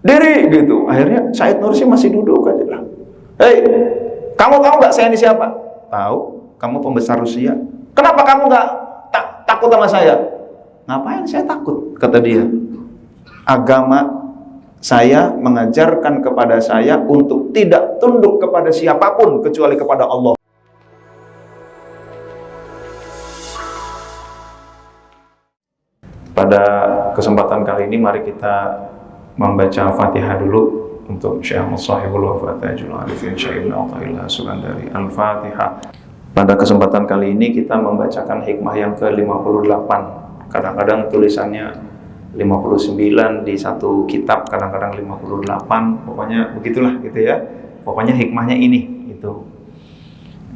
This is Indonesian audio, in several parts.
diri gitu. Akhirnya Said Nursi masih duduk aja lah. Hei, kamu tahu nggak saya ini siapa? Tahu, kamu pembesar Rusia. Kenapa kamu nggak takut sama saya? Ngapain saya takut? Kata dia. Agama saya mengajarkan kepada saya untuk tidak tunduk kepada siapapun kecuali kepada Allah. Pada kesempatan kali ini mari kita membaca Fatihah dulu untuk Syekh Mushahibul Wafatajul Arifin Syekh Ibn Atha'illah Sugandari. Al-Fatihah. Pada kesempatan kali ini kita membacakan hikmah yang ke-58. Kadang-kadang tulisannya 59 di satu kitab, kadang-kadang 58, pokoknya begitulah gitu ya. Pokoknya hikmahnya ini itu.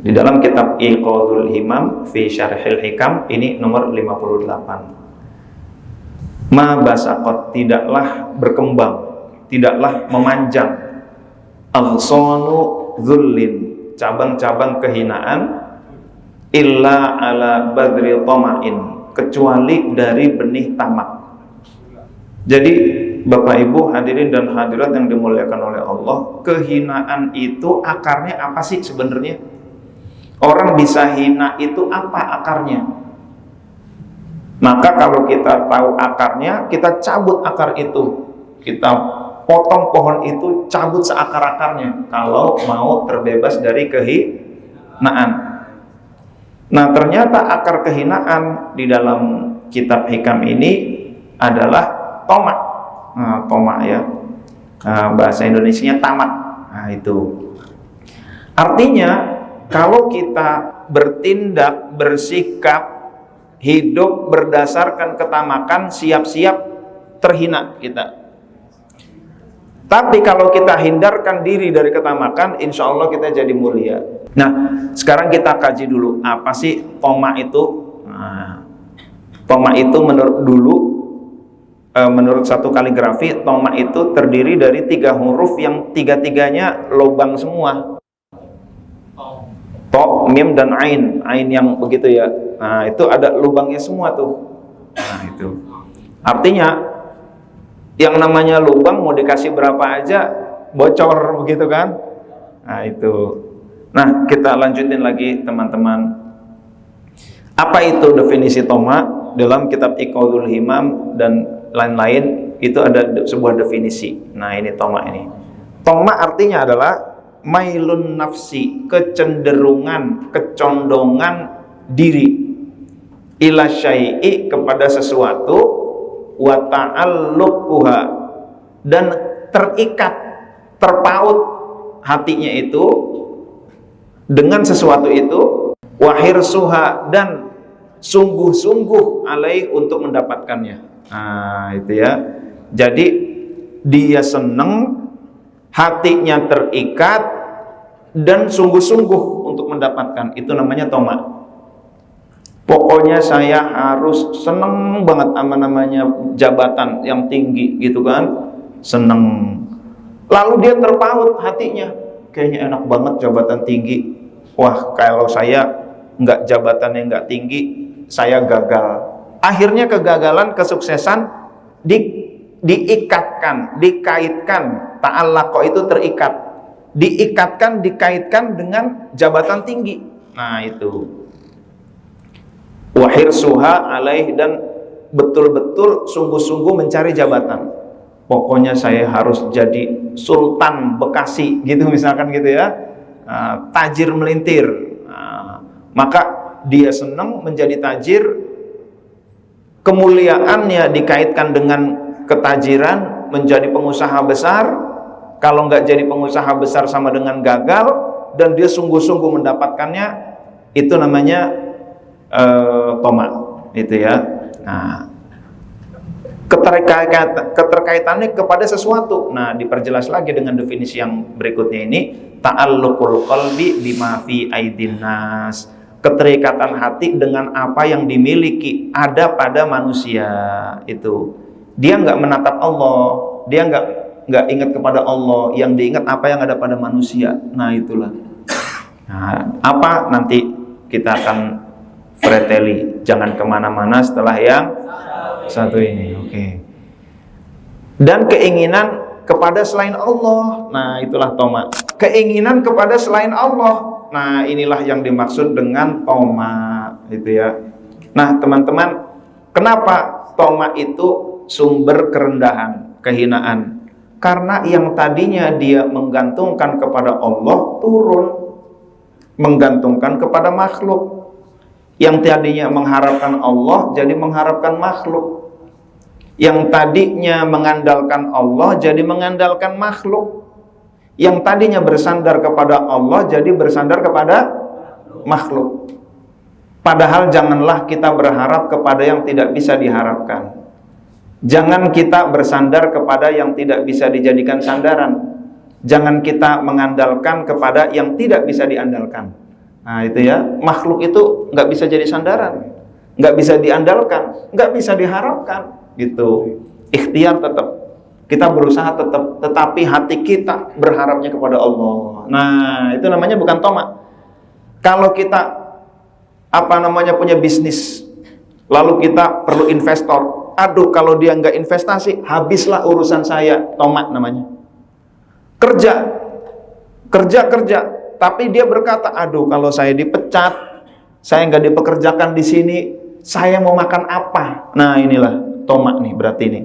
Di dalam kitab Iqadul Himam fi Syarhil Hikam ini nomor 58. Ma basaqat, tidaklah berkembang, tidaklah memanjang, aghsanu dhullin, cabang-cabang kehinaan, illa ala badri tama'in, kecuali dari benih tamak. Jadi Bapak Ibu hadirin dan hadirat yang dimuliakan oleh Allah, kehinaan itu akarnya apa sih sebenarnya? Orang bisa hina itu apa akarnya? Maka kalau kita tahu akarnya, kita cabut akar itu, kita potong pohon itu, cabut seakar-akarnya kalau mau terbebas dari kehinaan. Nah ternyata akar kehinaan di dalam kitab hikam ini adalah tomak. Nah, tomak ya, bahasa Indonesianya tamak. Nah itu artinya kalau kita bertindak, bersikap, hidup berdasarkan ketamakan, siap-siap terhina kita. Tapi kalau kita hindarkan diri dari ketamakan, insya Allah kita jadi mulia. Nah, sekarang kita kaji dulu apa sih tomak itu. Nah, tomak itu menurut satu kaligrafi, tomak itu terdiri dari 3 huruf yang tiga-tiganya lubang semua. To, mim, dan ain. Ain yang begitu ya. Nah itu ada lubangnya semua tuh. Nah itu artinya yang namanya lubang mau dikasih berapa aja bocor begitu kan. Nah itu. Nah kita lanjutin lagi teman-teman. Apa itu definisi tomak? Dalam kitab Iqadul Himam dan lain-lain itu ada sebuah definisi. Nah ini tomak ini. Tomak artinya adalah mailun nafsi, kecenderungan, kecondongan diri, ila syai'i, kepada sesuatu, wa ta'alluquha, dan terikat, terpaut hatinya itu dengan sesuatu itu, wa hirsuha, dan sungguh-sungguh alaih untuk mendapatkannya. Nah itu ya. Jadi dia senang, hatinya terikat, dan sungguh-sungguh untuk mendapatkan, itu namanya tomak. Pokoknya saya harus seneng banget sama namanya jabatan yang tinggi gitu kan, seneng. Lalu dia terpaut hatinya, kayaknya enak banget jabatan tinggi. Wah kalau saya nggak jabatannya nggak tinggi, saya gagal. Akhirnya kegagalan, kesuksesan diikatkan, dikaitkan. Ta'allaqa itu terikat, diikatkan, dikaitkan dengan jabatan tinggi. Nah itu wahir suha alaih, dan betul-betul sungguh-sungguh mencari jabatan. Pokoknya saya harus jadi Sultan Bekasi gitu misalkan gitu ya, tajir melintir. Maka dia senang menjadi tajir, kemuliaannya dikaitkan dengan ketajiran, menjadi pengusaha besar. Kalau nggak jadi pengusaha besar sama dengan gagal, dan dia sungguh-sungguh mendapatkannya, itu namanya tomak itu ya. Nah, keterkaitannya kepada sesuatu. Nah, diperjelas lagi dengan definisi yang berikutnya ini, ta'alluqul qalbi bima fi aidin nas, keterikatan hati dengan apa yang dimiliki ada pada manusia. Itu dia nggak menatap Allah, dia nggak ingat kepada Allah, yang diingat apa yang ada pada manusia. Nah itulah. Nah, apa nanti kita akan preteli. Jangan kemana-mana setelah yang satu ini. Oke. Dan keinginan kepada selain Allah. Nah, itulah toma. Keinginan kepada selain Allah. Nah, inilah yang dimaksud dengan toma, gitu ya. Nah, teman-teman, kenapa toma itu sumber kerendahan, kehinaan? Karena yang tadinya dia menggantungkan kepada Allah turun, menggantungkan kepada makhluk. Yang tadinya mengharapkan Allah jadi mengharapkan makhluk. Yang tadinya mengandalkan Allah jadi mengandalkan makhluk. Yang tadinya bersandar kepada Allah jadi bersandar kepada makhluk. Padahal janganlah kita berharap kepada yang tidak bisa diharapkan. Jangan kita bersandar kepada yang tidak bisa dijadikan sandaran. Jangan kita mengandalkan kepada yang tidak bisa diandalkan. Nah, itu ya, makhluk itu nggak bisa jadi sandaran, nggak bisa diandalkan, nggak bisa diharapkan, gitu. Ikhtiar tetap, kita berusaha tetap, tetapi hati kita berharapnya kepada Allah. Nah, itu namanya bukan toma. Kalau kita punya bisnis, lalu kita perlu investor, aduh kalau dia nggak investasi, habislah urusan saya, toma namanya. Kerja, tapi dia berkata, aduh kalau saya dipecat, saya nggak dipekerjakan di sini, saya mau makan apa? Nah, inilah toma nih, berarti ini.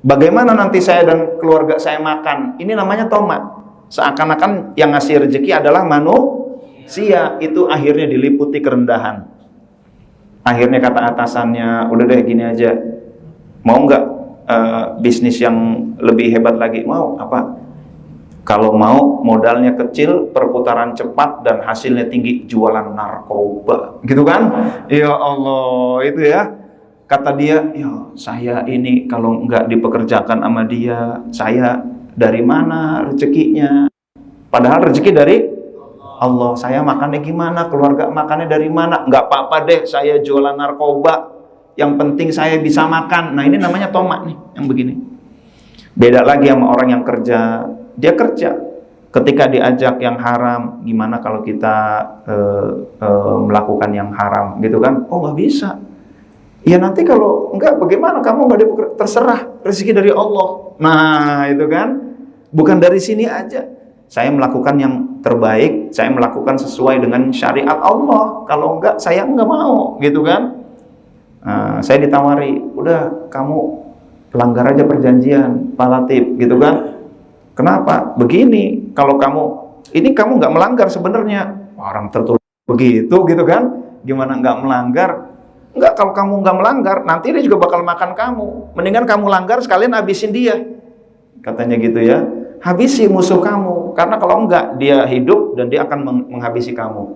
Bagaimana nanti saya dan keluarga saya makan? Ini namanya toma. Seakan-akan yang ngasih rezeki adalah manusia. Itu akhirnya diliputi kerendahan. Akhirnya kata atasannya, udah deh gini aja, mau nggak bisnis yang lebih hebat lagi? Mau apa? Kalau mau modalnya kecil, perputaran cepat, dan hasilnya tinggi, jualan narkoba, gitu kan? Ya Allah, itu ya. Kata dia, ya saya ini kalau nggak dipekerjakan sama dia, saya dari mana rezekinya? Padahal rezeki dari Allah. Saya makannya gimana? Keluarga makannya dari mana? Nggak apa-apa deh, saya jualan narkoba. Yang penting saya bisa makan. Nah, ini namanya toma nih, yang begini. Beda lagi sama orang yang kerja. Dia kerja, ketika diajak yang haram, gimana kalau kita melakukan yang haram, gitu kan? Oh, nggak bisa. Ya nanti kalau enggak, bagaimana? Kamu nggak terserah, rezeki dari Allah. Nah, itu kan, bukan dari sini aja. Saya melakukan yang terbaik, saya melakukan sesuai dengan syariat Allah. Kalau enggak, saya enggak mau, gitu kan? Nah, saya ditawari, udah kamu pelanggar aja perjanjian, Pak Latif, gitu kan? Kenapa? Begini, kalau kamu nggak melanggar sebenarnya. Orang tertulis begitu, gitu kan? Gimana nggak melanggar? Nggak, kalau kamu nggak melanggar, nanti dia juga bakal makan kamu. Mendingan kamu langgar sekalian habisin dia, katanya gitu ya. Habisi musuh kamu, karena kalau enggak dia hidup dan dia akan menghabisi kamu.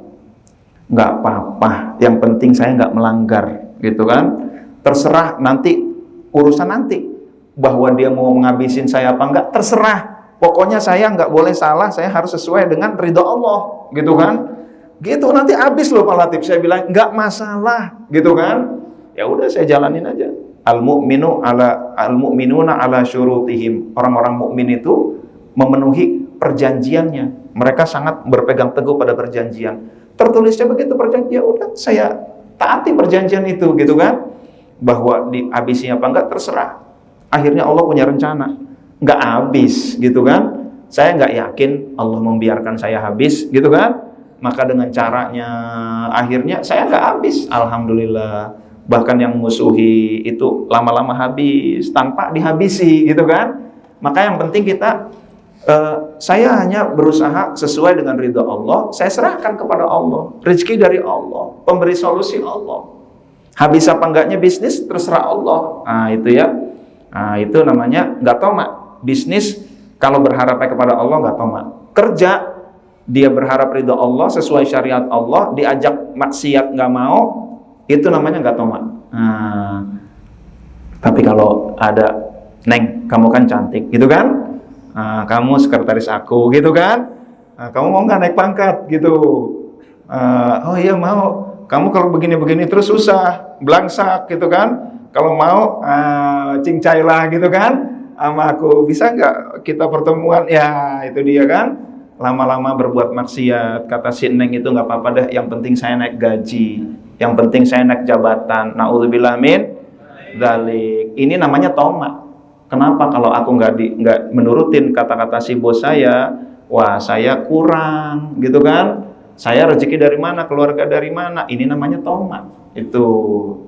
Nggak apa-apa, yang penting saya nggak melanggar, gitu kan? Terserah nanti, urusan nanti, bahwa dia mau menghabisin saya apa enggak, terserah. Pokoknya saya nggak boleh salah, saya harus sesuai dengan ridho Allah, gitu kan? Gitu, nanti habis loh Pak Latif. Saya bilang nggak masalah, gitu kan? Ya udah, saya jalanin aja. Al-mu'minuna ala syurutihim. Orang-orang mukmin itu memenuhi perjanjiannya. Mereka sangat berpegang teguh pada perjanjian. Tertulisnya begitu perjanjian, udah saya taati perjanjian itu, gitu kan? Bahwa dihabisinya apa enggak terserah. Akhirnya Allah punya rencana. Nggak habis, gitu kan? Saya nggak yakin Allah membiarkan saya habis, gitu kan? Maka dengan caranya akhirnya saya nggak habis, alhamdulillah. Bahkan yang musuhi itu lama-lama habis tanpa dihabisi, gitu kan? Maka yang penting kita, saya hanya berusaha sesuai dengan ridha Allah. Saya serahkan kepada Allah, rezeki dari Allah, pemberi solusi Allah. Habis apa enggaknya bisnis terserah Allah. Nah, itu ya. Nah, itu namanya nggak toma. Bisnis kalau berharap kepada Allah nggak toma. Kerja dia berharap ridho Allah sesuai syariat Allah, diajak maksiat nggak mau, itu namanya nggak toma. Nah, tapi kalau ada, Neng, kamu kan cantik, gitu kan? Nah, kamu sekretaris aku, gitu kan? Nah, kamu mau nggak naik pangkat, gitu? Oh iya mau. Kamu kalau begini-begini terus susah, belangsak, gitu kan? Kalau mau, cincailah, gitu kan? Sama aku, bisa nggak kita pertemuan? Ya, itu dia kan. Lama-lama berbuat maksiat. Kata si Neng itu nggak apa-apa deh, yang penting saya naik gaji, yang penting saya naik jabatan. Na'udzubillah min dzalik. Ini namanya toma. Kenapa kalau aku nggak menurutin kata-kata si bos saya, wah saya kurang, gitu kan? Saya rezeki dari mana, keluarga dari mana? Ini namanya tomat.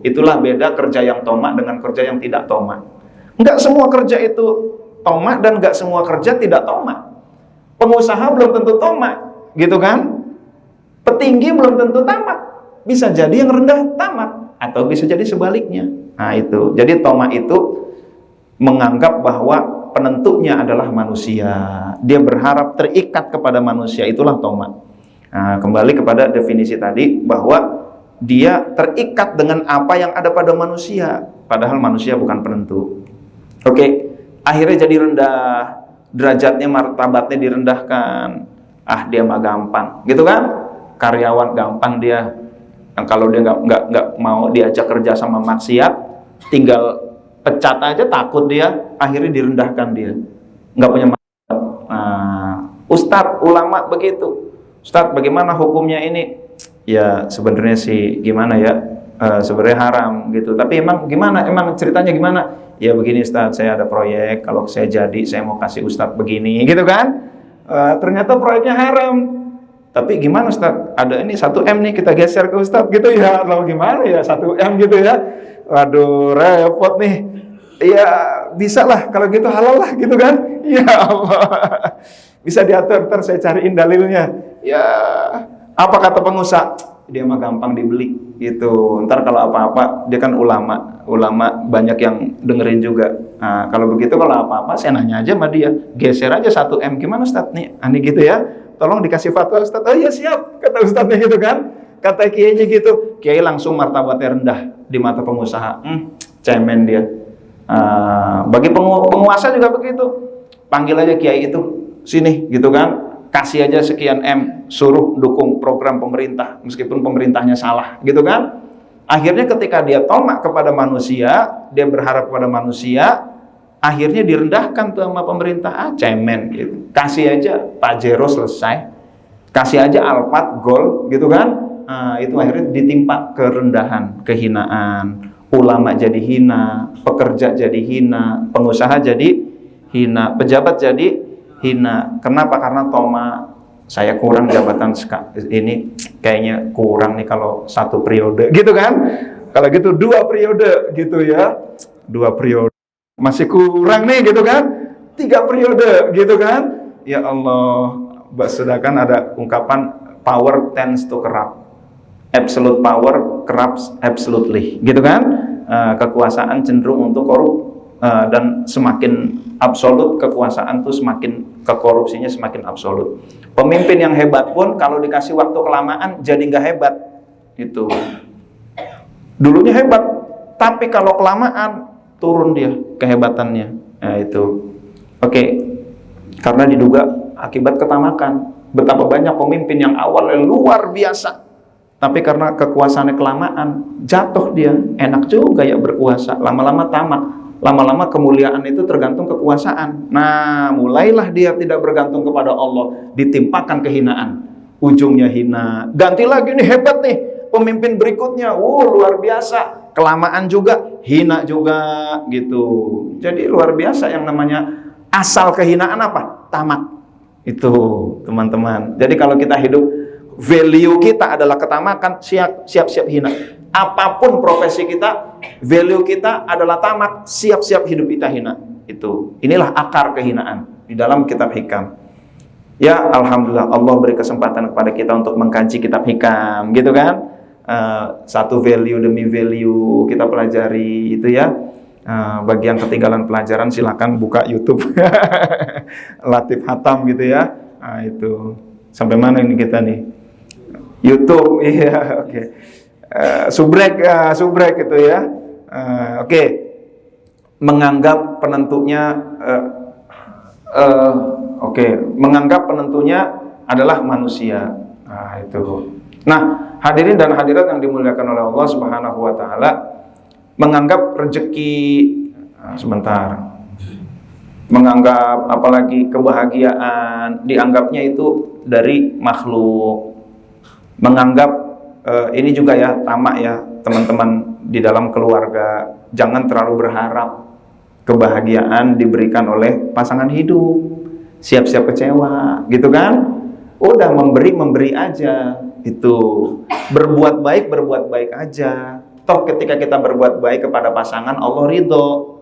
Itulah beda kerja yang tomat dengan kerja yang tidak tomat. Nggak semua kerja itu tomat dan nggak semua kerja tidak tomat. Pengusaha belum tentu tomat, gitu kan? Petinggi belum tentu tamat. Bisa jadi yang rendah tamat, atau bisa jadi sebaliknya. Nah itu. Jadi tomat itu menganggap bahwa penentunya adalah manusia. Dia berharap terikat kepada manusia, itulah tomat. Nah, kembali kepada definisi tadi, bahwa dia terikat dengan apa yang ada pada manusia, padahal manusia bukan penentu. Oke, akhirnya jadi rendah, derajatnya, martabatnya direndahkan. Dia mah gampang, gitu kan? Karyawan gampang dia. Kalau dia nggak mau diajak kerja sama maksiat, tinggal pecat aja takut dia, akhirnya direndahkan dia, nggak punya martabat. Ustadz, ulama begitu. Ustadz, bagaimana hukumnya ini? Ya sebenarnya sih gimana ya, sebenarnya haram gitu. Tapi emang gimana? Emang ceritanya gimana? Ya begini Ustadz, saya ada proyek, kalau saya jadi saya mau kasih Ustadz begini, gitu kan? Ternyata proyeknya haram. Tapi gimana Ustadz? Ada ini 1M nih, kita geser ke Ustadz gitu ya. Lalu gimana ya 1M gitu ya? Waduh, repot nih. Ya bisa lah, kalau gitu halal lah gitu kan. Ya Allah, bisa diatur, ntar saya cariin dalilnya. Ya, apa kata pengusaha? Dia mah gampang dibeli gitu. Ntar kalau apa-apa, dia kan ulama banyak yang dengerin juga. Nah, kalau begitu, kalau apa-apa saya nanya aja sama dia, geser aja 1M, gimana Ustadz nih? Aneh gitu ya, tolong dikasih fatwa Ustadz. Oh iya siap, kata Ustadznya gitu kan. Kata kiainya gitu, kiai langsung martabatnya rendah di mata pengusaha. Cemen dia. Bagi penguasa juga begitu. Panggil aja kiai itu, sini gitu kan. Kasih aja sekian M, suruh dukung program pemerintah meskipun pemerintahnya salah, gitu kan. Akhirnya ketika dia tomak kepada manusia, dia berharap kepada manusia, akhirnya direndahkan tuh sama pemerintah. Cemen gitu. Kasih aja Pajero selesai, kasih aja Alphard Gol, gitu kan. Itu akhirnya ditimpa kerendahan, kehinaan. Ulama jadi hina, pekerja jadi hina, pengusaha jadi hina, pejabat jadi hina. Kenapa? Karena toma, saya kurang jabatan ini, kayaknya kurang nih kalau 1 periode, gitu kan. Kalau gitu 2 periode gitu ya, 2 periode masih kurang nih, gitu kan. 3 periode gitu kan. Ya Allah, sedangkan ada ungkapan power tends to corrupt. Absolute power corrupts absolutely, gitu kan. Kekuasaan cenderung untuk korup, dan semakin absolut kekuasaan tuh semakin kekorupsinya semakin absolut. Pemimpin yang hebat pun kalau dikasih waktu kelamaan jadi nggak hebat. Itu dulunya hebat, tapi kalau kelamaan turun dia kehebatannya. Nah, itu oke. Karena diduga akibat ketamakan. Betapa banyak pemimpin yang awalnya luar biasa, tapi karena kekuasaannya kelamaan, jatuh dia. Enak juga ya berkuasa, lama-lama tamat. Lama-lama kemuliaan itu tergantung kekuasaan. Nah, mulailah dia tidak bergantung kepada Allah, ditimpakan kehinaan. Ujungnya hina. Ganti lagi nih, hebat nih pemimpin berikutnya. Luar biasa. Kelamaan juga, hina juga gitu. Jadi luar biasa yang namanya asal kehinaan apa? Tamat. Itu, teman-teman. Jadi kalau kita hidup, value kita adalah ketamakan, siap-siap hina. Apapun profesi kita, value kita adalah tamat, siap-siap hidup kita hina. Inilah akar kehinaan di dalam kitab Hikam. Ya, alhamdulillah Allah beri kesempatan kepada kita untuk mengkaji kitab Hikam, gitu kan. Satu value demi value kita pelajari itu ya. Bagi yang ketinggalan pelajaran silakan buka YouTube Latif Hatam gitu ya. Itu sampai mana ini kita nih? YouTube, iya, oke. Subrek gitu ya. Oke. Menganggap penentunya menganggap penentunya adalah manusia. Itu. Nah, hadirin dan hadirat yang dimuliakan oleh Allah Subhanahu wa taala, menganggap rezeki menganggap apalagi kebahagiaan dianggapnya itu dari makhluk. Menganggap ini juga ya tamak ya teman-teman di dalam keluarga, jangan terlalu berharap. kebahagiaan diberikan oleh pasangan hidup. Siap-siap kecewa, gitu kan? Udah memberi aja. Itu berbuat baik aja. Toh ketika kita berbuat baik kepada pasangan, Allah ridho.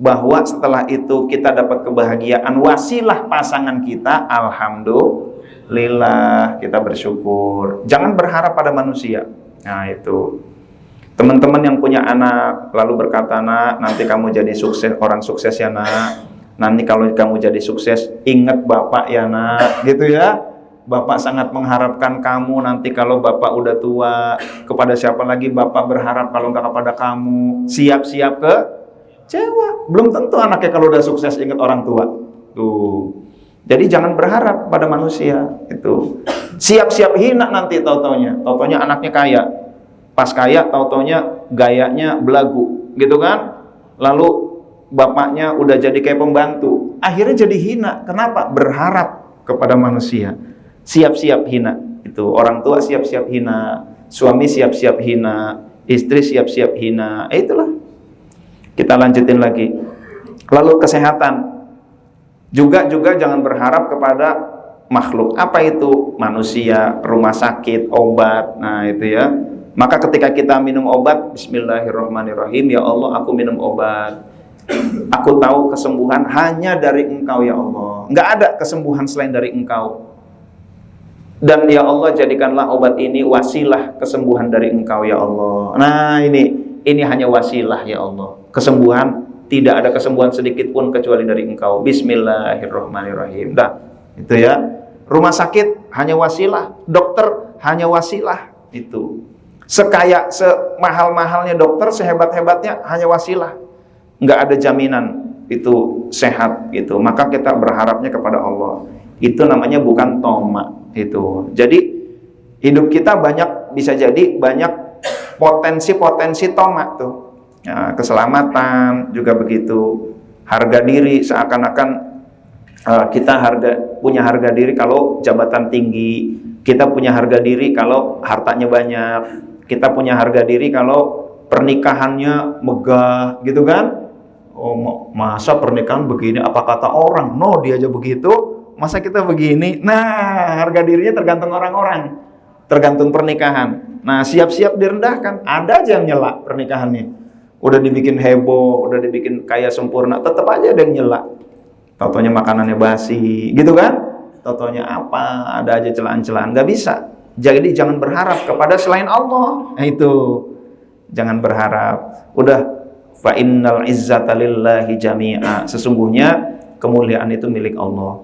Bahwa setelah itu kita dapat kebahagiaan wasilah pasangan kita, alhamdulillah, kita bersyukur. Jangan berharap pada manusia. Nah itu. Teman-teman yang punya anak lalu berkata, nak, nanti kamu jadi sukses, orang sukses ya nak. Nanti kalau kamu jadi sukses, ingat bapak ya nak, gitu ya. Bapak sangat mengharapkan kamu nanti kalau bapak udah tua. Kepada siapa lagi bapak berharap kalau nggak kepada kamu? Siap-siap kecewa. Belum tentu anaknya kalau udah sukses ingat orang tua. Tuh. Jadi jangan berharap pada manusia. Itu. Siap-siap hina nanti tau-taunya. Tau-taunya anaknya kaya. Pas kaya tau-taunya gayanya belagu, gitu kan? Lalu bapaknya udah jadi kayak pembantu, akhirnya jadi hina. Kenapa? Berharap kepada manusia. Siap-siap hina. Itu orang tua siap-siap hina, suami siap-siap hina, istri siap-siap hina. Itulah. Kita lanjutin lagi. Lalu kesehatan. Juga jangan berharap kepada makhluk. Apa itu? Manusia, rumah sakit, obat. Nah, itu ya. Maka ketika kita minum obat, bismillahirrahmanirrahim, ya Allah, aku minum obat. Aku tahu kesembuhan hanya dari Engkau ya Allah. Nggak ada kesembuhan selain dari Engkau. Dan ya Allah, jadikanlah obat ini wasilah kesembuhan dari Engkau ya Allah. Nah ini hanya wasilah ya Allah. Kesembuhan, tidak ada kesembuhan sedikit pun kecuali dari Engkau. Bismillahirrahmanirrahim. Dah, itu ya. Rumah sakit hanya wasilah, dokter hanya wasilah. Itu. Sekaya, semahal-mahalnya dokter, sehebat-hebatnya hanya wasilah. Nggak ada jaminan itu sehat gitu. Maka kita berharapnya kepada Allah. Itu namanya bukan toma itu. Jadi hidup kita bisa jadi banyak potensi toma tuh. Ya, keselamatan juga begitu. Harga diri seakan-akan kita punya harga diri kalau jabatan tinggi. Kita punya harga diri kalau hartanya banyak. Kita punya harga diri kalau pernikahannya megah, gitu kan? Oh, masa pernikahan begini, apa kata orang? No, dia aja begitu, masa kita begini? Nah, harga dirinya tergantung orang-orang, tergantung pernikahan. Nah, siap-siap direndahkan. Ada aja yang nyela pernikahannya. Udah dibikin heboh, udah dibikin kaya sempurna, tetap aja ada yang nyela. Tau-taunya makanannya basi, gitu kan? Tau-taunya apa? Ada aja celaan-celaan. Gak bisa. Jadi jangan berharap kepada selain Allah. Nah, itu. Jangan berharap. Udah. Fa innal izzata lillahi jami'a. Sesungguhnya kemuliaan itu milik Allah.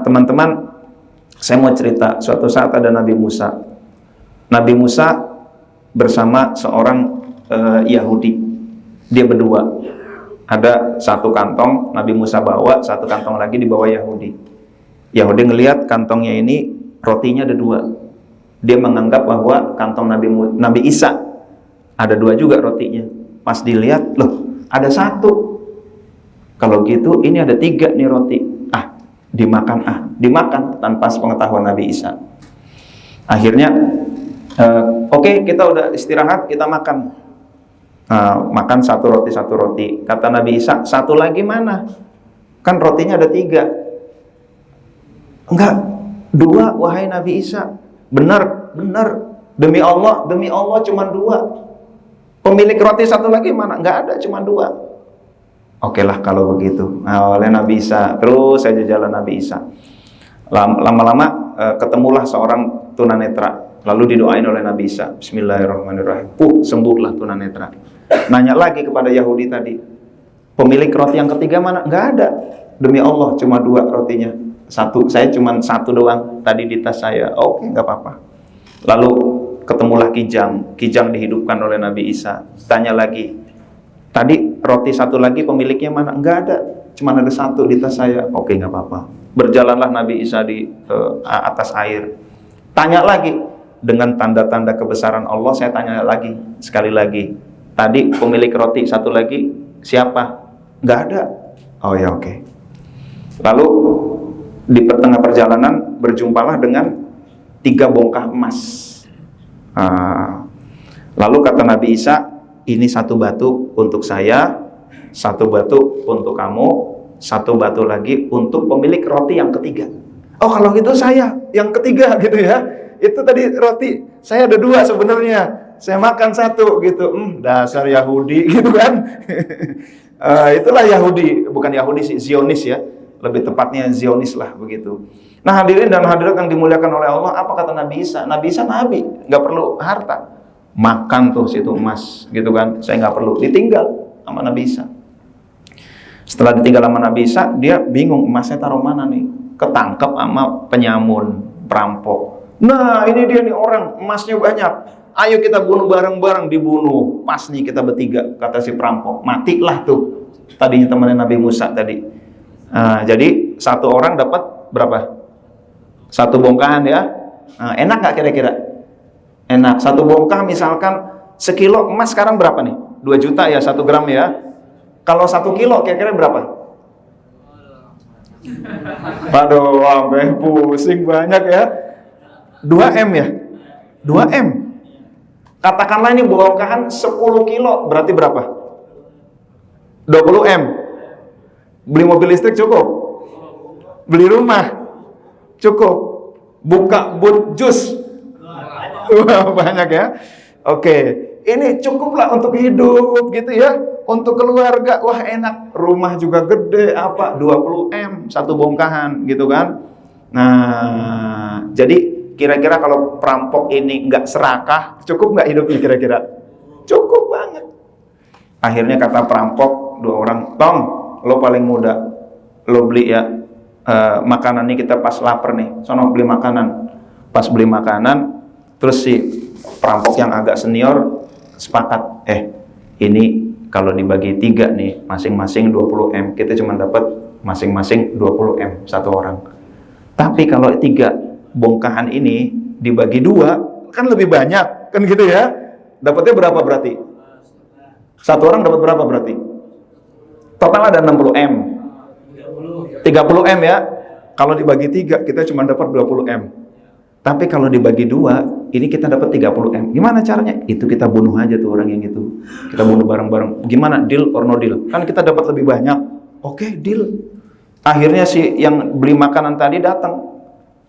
Teman-teman, saya mau cerita. Suatu saat ada Nabi Musa. Nabi Musa bersama seorang Yahudi. Dia berdua. Ada satu kantong Nabi Musa bawa, satu kantong lagi dibawa Yahudi. Yahudi ngelihat kantongnya ini rotinya ada dua. Dia menganggap bahwa kantong Nabi Isa ada dua juga rotinya. Pas dilihat, loh, ada satu. Kalau gitu, ini ada tiga nih roti. Dimakan tanpa pengetahuan Nabi Isa. Akhirnya, oke, kita udah istirahat, kita makan. Makan satu roti. Kata Nabi Isa, satu lagi mana? Kan rotinya ada tiga. Enggak, dua, wahai Nabi Isa. Benar. Demi Allah cuma dua. Pemilik roti satu lagi mana? Nggak ada, cuma dua. Oke lah kalau begitu. Nah, oleh Nabi Isa, terus saja jalan Nabi Isa. Lama-lama ketemulah seorang tunanetra. Lalu didoain oleh Nabi Isa. Bismillahirrahmanirrahim. Sembuhlah tunanetra. Nanya lagi kepada Yahudi tadi. Pemilik roti yang ketiga mana? Nggak ada. Demi Allah cuma dua rotinya. Satu, saya cuma satu doang. Tadi di tas saya. Oke, nggak apa-apa. Lalu ketemulah Kijang dihidupkan oleh Nabi Isa. Tanya lagi, tadi roti satu lagi pemiliknya mana? Enggak ada, cuma ada satu di tas saya. Oke, nggak apa-apa. Berjalanlah Nabi Isa di atas air. Tanya lagi, dengan tanda-tanda kebesaran Allah, saya tanya lagi, sekali lagi. Tadi pemilik roti satu lagi siapa? Nggak ada. Oh ya, oke. Lalu di tengah perjalanan berjumpalah dengan 3 bongkah emas. Lalu kata Nabi Isa, ini satu batu untuk saya, Satu batu untuk kamu, satu batu lagi untuk pemilik roti yang ketiga. Oh kalau gitu saya yang ketiga gitu ya. Itu tadi roti, saya ada 2 sebenarnya. Saya makan 1 gitu. Dasar Yahudi gitu kan. Itulah Yahudi, bukan Yahudi sih, Zionis ya. Lebih tepatnya Zionis lah begitu. Nah hadirin dan hadirat yang dimuliakan oleh Allah, apa kata Nabi Isa? Nabi Isa nabi, nggak perlu harta. Makan tuh situ emas gitu kan. Saya nggak perlu, ditinggal sama Nabi Isa. Setelah ditinggal sama Nabi Isa, dia bingung emasnya taruh mana nih. Ketangkep sama penyamun, perampok. Nah ini dia nih orang, emasnya banyak. Ayo kita bunuh bareng-bareng, dibunuh. Pas nih kita bertiga, kata si perampok. Matilah tuh. Tadinya temannya Nabi Musa tadi. Jadi satu orang dapat berapa? 1 bongkahan ya. Enak gak kira-kira? Enak. 1 bongkah misalkan sekilo emas sekarang berapa nih? 2 juta ya 1 gram ya. Kalau 1 kilo kira-kira berapa? Waduh, sampai pusing banyak ya. 2M ya? 2M. Katakanlah ini bongkahan 10 kilo, berarti berapa? 20M. Beli mobil listrik cukup? Beli rumah? Cukup? Buka but jus? Wah, banyak ya. Oke, ini cukuplah untuk hidup gitu ya. Untuk keluarga, wah enak. Rumah juga gede, apa? 20M, 1 bongkahan gitu kan. Nah, jadi kira-kira kalau perampok ini nggak serakah, cukup nggak hidupnya kira-kira? Cukup banget. Akhirnya kata perampok, 2 orang, Tom, lo paling muda, lo beli ya makanan nih, kita pas lapar nih, sono beli makanan. Pas beli makanan, terus si perampok yang agak senior sepakat, ini kalau dibagi 3 nih, masing-masing 20M, kita cuma dapat masing-masing 20M 1 orang. Tapi kalau 3 bongkahan ini dibagi 2 kan lebih banyak kan gitu ya. Dapatnya berapa berarti? 1 orang dapat berapa berarti? Total ada 60M. 30M ya. Kalau dibagi 3 kita cuma dapat 20M. Tapi kalau dibagi 2 ini kita dapat 30M. Gimana caranya? Itu kita bunuh aja tuh orang yang itu. Kita bunuh bareng-bareng. Gimana? Deal or no deal? Kan kita dapat lebih banyak. Oke, deal. Akhirnya si yang beli makanan tadi datang.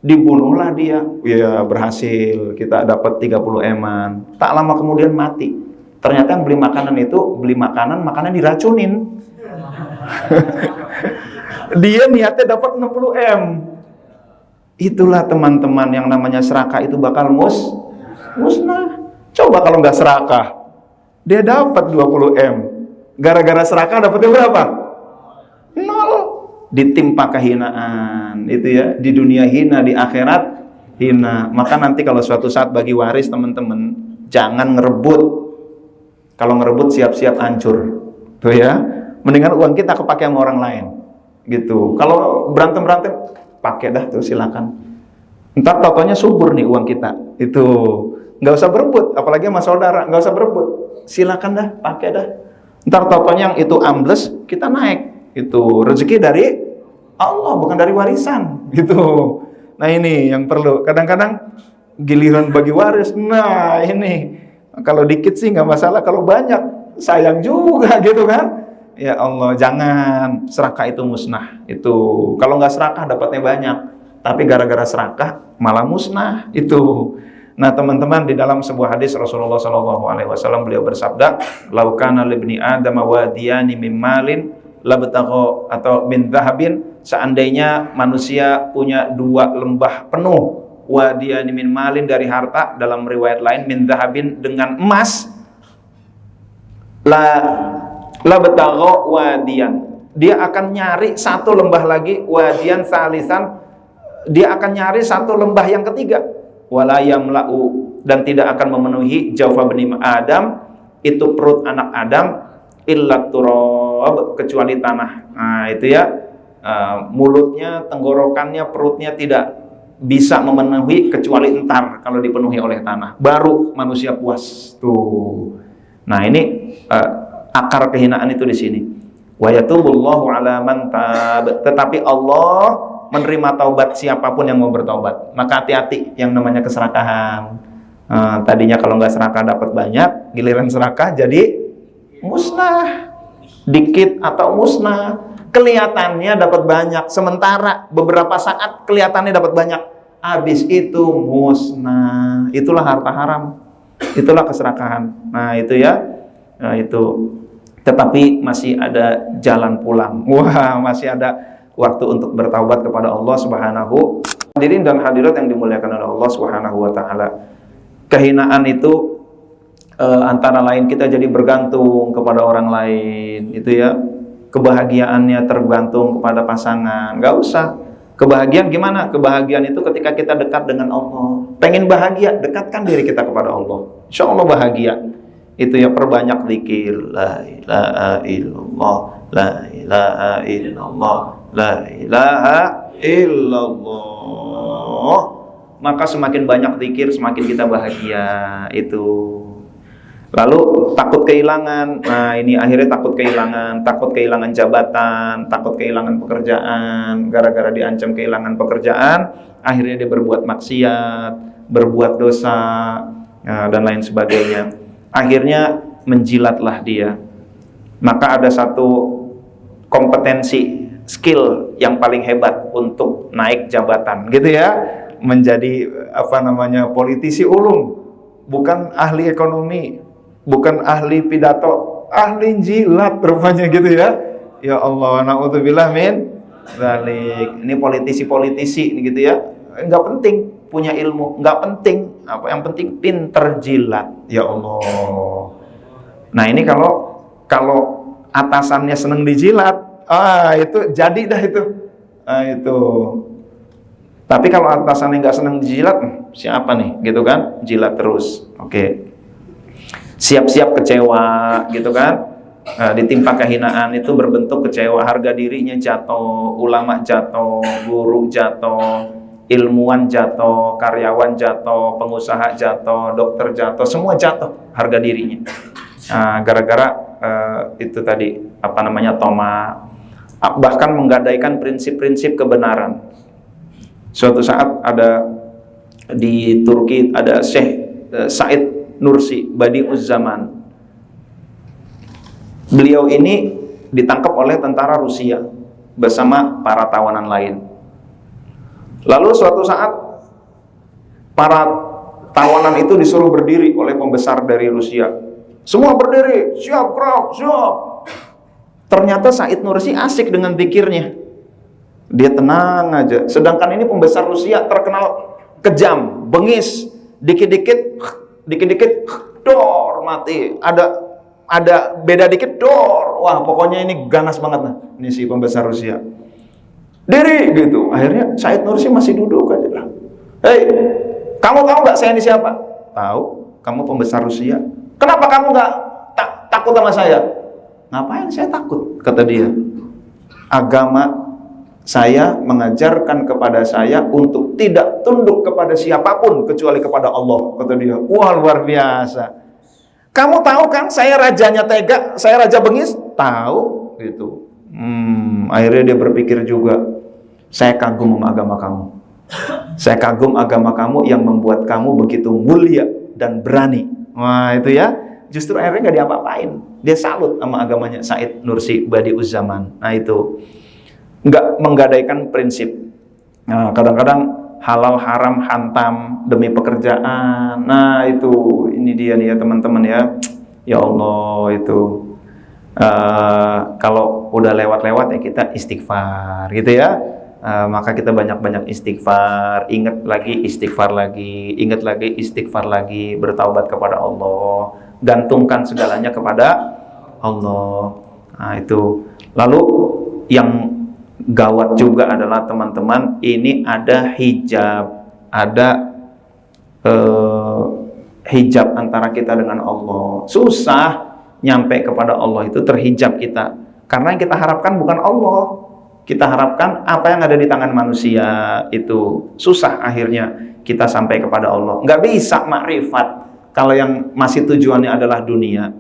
Dibunuhlah dia. Ya berhasil, kita dapat 30M-an. Tak lama kemudian mati. Ternyata yang beli makanan itu beli makanan diracunin. Dia niatnya dapat 60M. Itulah teman-teman yang namanya serakah itu bakal musnah. Coba kalau nggak serakah, dia dapat 20M. Gara-gara serakah dapatnya berapa? 0. Ditimpa kehinaan itu ya, di dunia hina, di akhirat hina. Maka nanti kalau suatu saat bagi waris teman-teman, jangan ngerebut. Kalau ngerebut siap-siap hancur tuh ya. Mendingan uang kita kepake sama orang lain gitu. Kalau berantem pakai dah tuh silakan. Ntar totonya subur nih uang kita itu. Nggak usah berebut, apalagi sama saudara, nggak usah berebut, silakan dah pakai dah. Ntar totonya yang itu ambles, kita naik. Itu rezeki dari Allah, bukan dari warisan gitu. Nah ini yang perlu. Kadang-kadang giliran bagi waris, nah ini kalau dikit sih nggak masalah, kalau banyak sayang juga gitu kan. Ya Allah, jangan serakah itu musnah. Itu kalau nggak serakah dapatnya banyak, tapi gara-gara serakah malah musnah itu. Nah teman-teman, di dalam sebuah hadis Rasulullah SAW beliau bersabda, "Laukana libni Adam wadiyani min malin labtagha," atau min dhahabin, seandainya manusia punya 2 lembah penuh, wadiyani min malin dari harta, dalam riwayat lain min dhahabin dengan emas, labtagha wadiyan, dia akan nyari 1 lembah lagi, wadiyan salisan, dia akan nyari 1 lembah yang ketiga, wala yamla'u, dan tidak akan memenuhi jawfa bani Adam, itu perut anak Adam, illa turab, kecuali tanah. Nah itu ya, mulutnya, tenggorokannya, perutnya tidak bisa memenuhi kecuali entar kalau dipenuhi oleh tanah, baru manusia puas tuh. Nah ini akar kehinaan itu di sini. Wa yatubullahu ala man tab, tetapi Allah menerima taubat siapapun yang mau bertaubat. Maka hati-hati yang namanya keserakahan. Tadinya kalau nggak serakah dapat banyak, giliran serakah jadi musnah. dikit atau musnah. Kelihatannya dapat banyak, sementara beberapa saat kelihatannya dapat banyak, habis itu musnah. Itulah harta haram, itulah keserakahan. Nah itu ya, nah itu. Tetapi masih ada jalan pulang. Wah, masih ada waktu untuk bertaubat kepada Allah Subhanahu. Hadirin dan hadirat yang dimuliakan oleh Allah Subhanahu wa taala. Kehinaan itu antara lain kita jadi bergantung kepada orang lain, itu ya. Kebahagiaannya tergantung kepada pasangan. Gak usah. Kebahagiaan gimana? Kebahagiaan itu ketika kita dekat dengan Allah. Pengen bahagia, dekatkan diri kita kepada Allah. Insya Allah bahagia. Itu ya, perbanyak zikir. La ilaha illallah, la ilaha illallah, la ilaha illallah. Maka semakin banyak zikir, semakin kita bahagia. Itu. Lalu takut kehilangan. Nah ini akhirnya takut kehilangan jabatan, takut kehilangan pekerjaan. Gara-gara diancam kehilangan pekerjaan, akhirnya dia berbuat maksiat, berbuat dosa, dan lain sebagainya. Akhirnya menjilatlah dia. Maka ada satu kompetensi, skill yang paling hebat untuk naik jabatan, gitu ya, menjadi politisi ulung, bukan ahli ekonomi, bukan ahli pidato, ahli jilat rupanya, gitu ya. Ya Allah, na'udzubillah min dzalik. Ini politisi-politisi ini, gitu ya. Enggak penting punya ilmu, enggak penting. Apa yang penting pinter jilat. Ya Allah. Nah, ini kalau atasannya seneng dijilat, itu jadi dah itu. Itu. Tapi kalau atasannya nggak seneng dijilat, siapa nih, gitu kan? Jilat terus. Oke. Siap-siap kecewa, gitu kan? Ditimpa kehinaan itu berbentuk kecewa, harga dirinya jatuh, ulama jatuh, guru jatuh, ilmuwan jatuh, karyawan jatuh, pengusaha jatuh, dokter jatuh, semua jatuh harga dirinya. Gara-gara itu tadi toma, bahkan menggadaikan prinsip-prinsip kebenaran. Suatu saat ada di Turki ada Syekh Said Nursi Badi'uz Zaman. Beliau ini ditangkap oleh tentara Rusia bersama para tawanan lain. Lalu suatu saat para tawanan itu disuruh berdiri oleh pembesar dari Rusia. Semua berdiri, siap gerak, siap. Ternyata Said Nursi asik dengan zikirnya. Dia tenang aja. Sedangkan ini pembesar Rusia terkenal kejam, bengis, dikit-dikit dor mati. Ada beda dikit dor. Wah, pokoknya ini ganas banget nah. Ini si pembesar Rusia. Diri gitu. Akhirnya Said Nursi masih duduk aja lah. Hei, kamu tahu nggak saya ini siapa? Tahu. Kamu pembesar Rusia. Kenapa kamu nggak takut sama saya? Ngapain saya takut? Kata dia. Agama saya mengajarkan kepada saya untuk tidak tunduk kepada siapapun kecuali kepada Allah, kata dia. Wah, luar biasa. Kamu tahu kan saya rajanya tega, saya raja bengis? Tahu, gitu. Akhirnya dia berpikir juga, saya kagum sama agama kamu. Saya kagum agama kamu yang membuat kamu begitu mulia dan berani. Wah, itu ya. Justru akhirnya nggak diapa-apain. Dia salut sama agamanya Said Nursi Badi'uz Zaman. Nah itu. Nggak menggadaikan prinsip. Nah, kadang-kadang halal haram hantam demi pekerjaan. Nah itu, ini dia nih ya teman-teman ya. Ya Allah itu. Kalau udah lewat-lewat ya kita istighfar, gitu ya. Maka kita banyak-banyak istighfar, ingat lagi istighfar lagi, ingat lagi istighfar lagi, bertaubat kepada Allah, gantungkan segalanya kepada Allah. Nah itu. Lalu yang gawat juga adalah teman-teman, ini ada hijab, ada hijab antara kita dengan Allah. Susah nyampe kepada Allah itu, terhijab kita. Karena yang kita harapkan bukan Allah, kita harapkan apa yang ada di tangan manusia. Itu susah akhirnya kita sampai kepada Allah. Nggak bisa makrifat kalau yang masih tujuannya adalah dunia.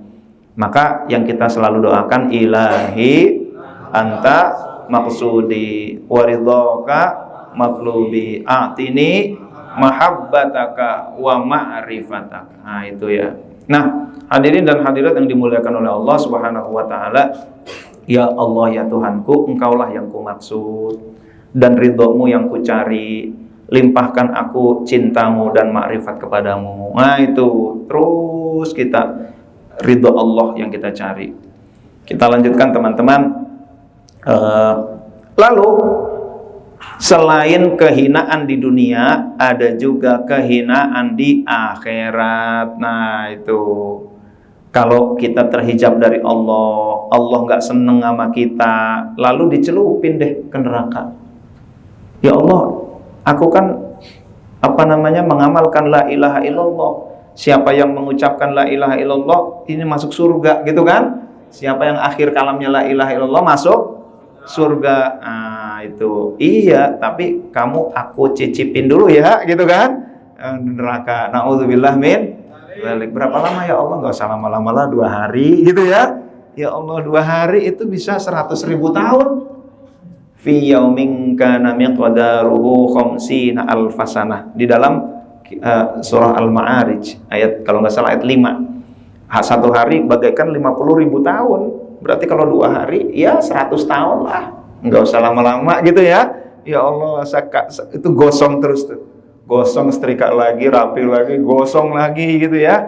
Maka yang kita selalu doakan, ilahi anta maksudi waridhoka matlubi a'tini mahabbataka wa ma'rifataka. Nah itu ya. Nah hadirin dan hadirat yang dimuliakan oleh Allah Subhanahu wa ta'ala, Ya Allah ya Tuhanku, Engkaulah yang kumaksud dan ridho-Mu yang kucari. Limpahkan aku cintamu dan makrifat kepadamu. Nah itu, terus kita ridho Allah yang kita cari. Kita lanjutkan teman-teman. Lalu selain kehinaan di dunia, ada juga kehinaan di akhirat. Nah itu, kalau kita terhijab dari Allah, Allah nggak seneng sama kita, lalu dicelupin deh ke neraka. Ya Allah, aku kan mengamalkan la ilaha illallah. Siapa yang mengucapkan la ilaha illallah ini masuk surga, gitu kan? Siapa yang akhir kalamnya la ilaha illallah masuk surga. Nah, itu. Iya, tapi aku cicipin dulu ya, gitu kan? Neraka. Nauzubillah min dzalik. Berapa lama ya Allah? Enggak usah lama-lama lah, 2 hari gitu ya. Ya Allah, 2 hari itu bisa 100.000 tahun. Fi yaumin kana miqdaruhu khamsina alfasanah. Di dalam surah Al-Ma'arij ayat, kalau nggak salah ayat 5. 1 hari bagaikan 50.000 tahun. Berarti kalau 2 hari ya 100 tahun lah. Nggak usah lama-lama gitu ya. Ya Allah, itu gosong terus tuh. Gosong, setrika lagi, rapi lagi, gosong lagi gitu ya.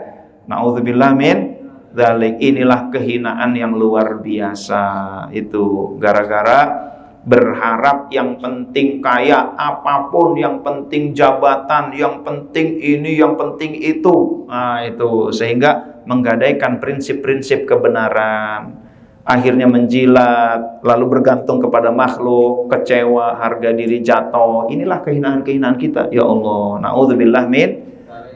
Nauzubillah min dzalik. Inilah kehinaan yang luar biasa. Itu gara-gara berharap yang penting kaya apapun, yang penting jabatan, yang penting ini, yang penting itu. Nah itu, sehingga menggadaikan prinsip-prinsip kebenaran, akhirnya menjilat, lalu bergantung kepada makhluk, kecewa, harga diri jatuh. Inilah kehinaan-kehinaan kita, ya Allah. Na'udzubillah min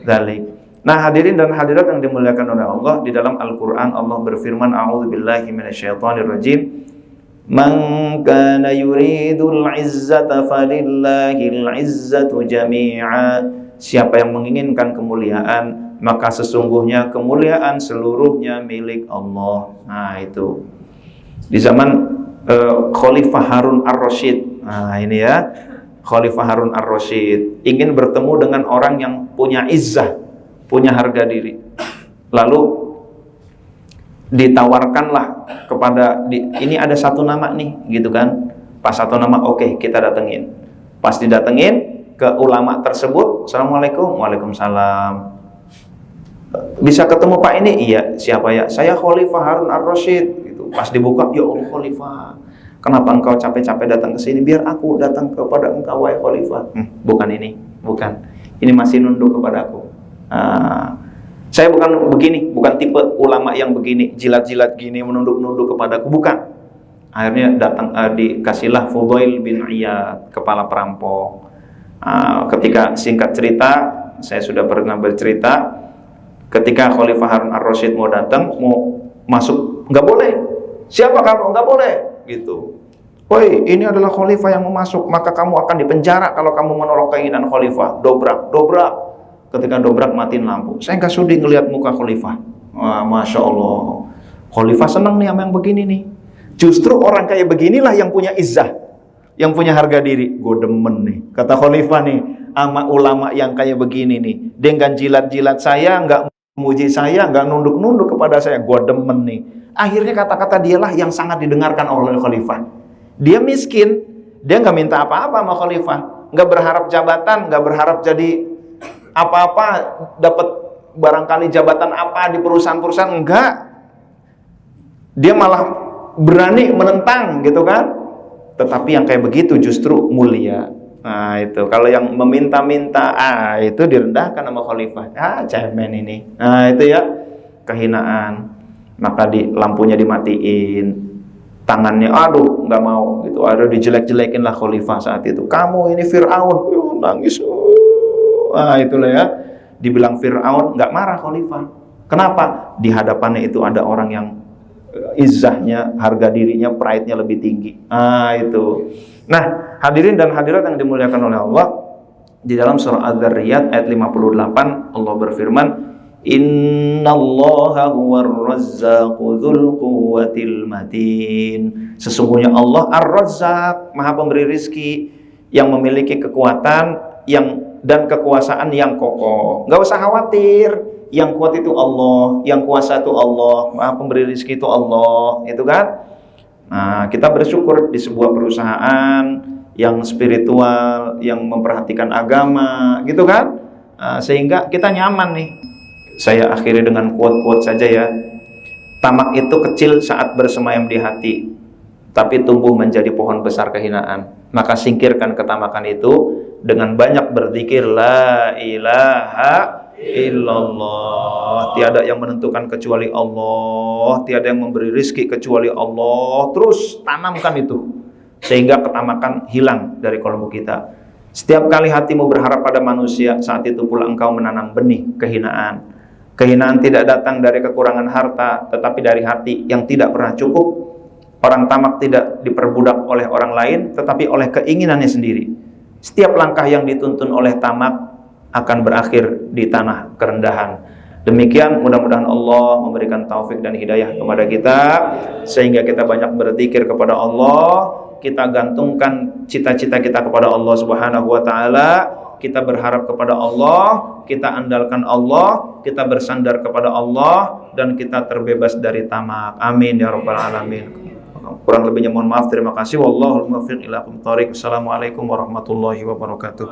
dzalik. Nah hadirin dan hadirat yang dimuliakan oleh Allah, di dalam Al-Quran Allah berfirman, a'udzubillahi minasyaitonirrajim. Man kana yuridul izzata falillahil izzatu jami'a. Siapa yang menginginkan kemuliaan, maka sesungguhnya kemuliaan seluruhnya milik Allah. Nah itu, di zaman Khalifah Harun ar-Rasyid. Nah ini ya, Khalifah Harun ar-Rasyid ingin bertemu dengan orang yang punya izzah, punya harga diri. Lalu ditawarkanlah kepada ini ada 1 nama nih, gitu kan. Pas 1 nama, oke, kita datengin. Pas didatengin ke ulama tersebut, assalamualaikum, waalaikumsalam. Bisa ketemu Pak ini? Iya. Siapa ya? Saya Khalifah Harun ar-Rasyid. Gitu. Pas dibuka, ya Allah Khalifah, kenapa engkau capek-capek datang ke sini? Biar aku datang kepada engkau, wahai Khalifah. Bukan ini, bukan. Ini masih nunduk kepada aku. Saya bukan begini, bukan tipe ulama yang begini, jilat-jilat gini, menunduk-nunduk kepadaku, bukan. Akhirnya datang, dikasihlah Fudail bin Iyad, kepala perampok. Ketika singkat cerita, saya sudah pernah bercerita, ketika Khalifah Harun ar-Rasyid mau datang, mau masuk, nggak boleh. Siapa kamu? Nggak boleh, gitu. Woi, ini adalah Khalifah yang mau masuk, maka kamu akan dipenjara kalau kamu menolak keinginan Khalifah. Dobrak, dobrak. Ketika dobrak, matiin lampu. Saya nggak sudi ngelihat muka Khalifah. Wah, Masya Allah, Khalifah senang nih sama yang begini nih. Justru orang kayak beginilah yang punya izzah, yang punya harga diri. Gue demen nih, kata Khalifah nih, sama ulama yang kayak begini nih. Dia nggak jilat-jilat saya, nggak memuji saya, nggak nunduk-nunduk kepada saya. Gue demen nih. Akhirnya kata-kata dialah yang sangat didengarkan oleh Khalifah. Dia miskin, dia nggak minta apa-apa sama Khalifah, nggak berharap jabatan, nggak berharap jadi apa-apa, dapat barangkali jabatan apa di perusahaan-perusahaan, enggak. Dia malah berani menentang, gitu kan. Tetapi yang kayak begitu justru mulia. Nah itu, kalau yang meminta-minta, itu direndahkan sama Khalifah. Cemen ini. Nah itu ya, kehinaan. Maka lampunya dimatiin, tangannya aduh nggak mau gitu, ada dijelek-jelekin lah Khalifah saat itu. Kamu ini Fir'aun, nangis. Itulah ya, dibilang Fir'aun, nggak marah Khalifah. Kenapa? Di hadapannya itu ada orang yang izzahnya, harga dirinya, pride-nya lebih tinggi. Itu. Nah, hadirin dan hadirat yang dimuliakan oleh Allah, di dalam surah Az-Zarriyat ayat 58 Allah berfirman, Innallaha huwar razzaqu dzul quwwatil matin. Sesungguhnya Allah Ar-Razzaq, Maha Pemberi rizki, yang memiliki kekuatan dan kekuasaan yang kokoh. Nggak usah khawatir, yang kuat itu Allah, yang kuasa itu Allah, Maha Pemberi rizki itu Allah, itu kan. Nah, kita bersyukur di sebuah perusahaan yang spiritual, yang memperhatikan agama, gitu kan? Sehingga kita nyaman nih. Saya akhiri dengan quote-quote saja ya. Tamak itu kecil saat bersemayam di hati, tapi tumbuh menjadi pohon besar kehinaan. Maka singkirkan ketamakan itu dengan banyak berzikir la ilaha illallah. Tiada yang menentukan kecuali Allah, tiada yang memberi rizki kecuali Allah. Terus tanamkan itu sehingga ketamakan hilang dari kolbu kita. Setiap kali hatimu berharap pada manusia, saat itu pula engkau menanam benih kehinaan. Kehinaan tidak datang dari kekurangan harta, tetapi dari hati yang tidak pernah cukup. Orang tamak tidak diperbudak oleh orang lain, tetapi oleh keinginannya sendiri. Setiap langkah yang dituntun oleh tamak akan berakhir di tanah kerendahan. Demikian, mudah-mudahan Allah memberikan taufik dan hidayah kepada kita, sehingga kita banyak berzikir kepada Allah, kita gantungkan cita-cita kita kepada Allah Subhanahu wa Ta'ala, kita berharap kepada Allah, kita andalkan Allah, kita bersandar kepada Allah, dan kita terbebas dari tamak. Amin ya rabbal alamin. Kurang lebihnya mohon maaf. Terima kasih. Wallahul muwaffiq ila aqwamit thoriq. Assalamualaikum warahmatullahi wabarakatuh.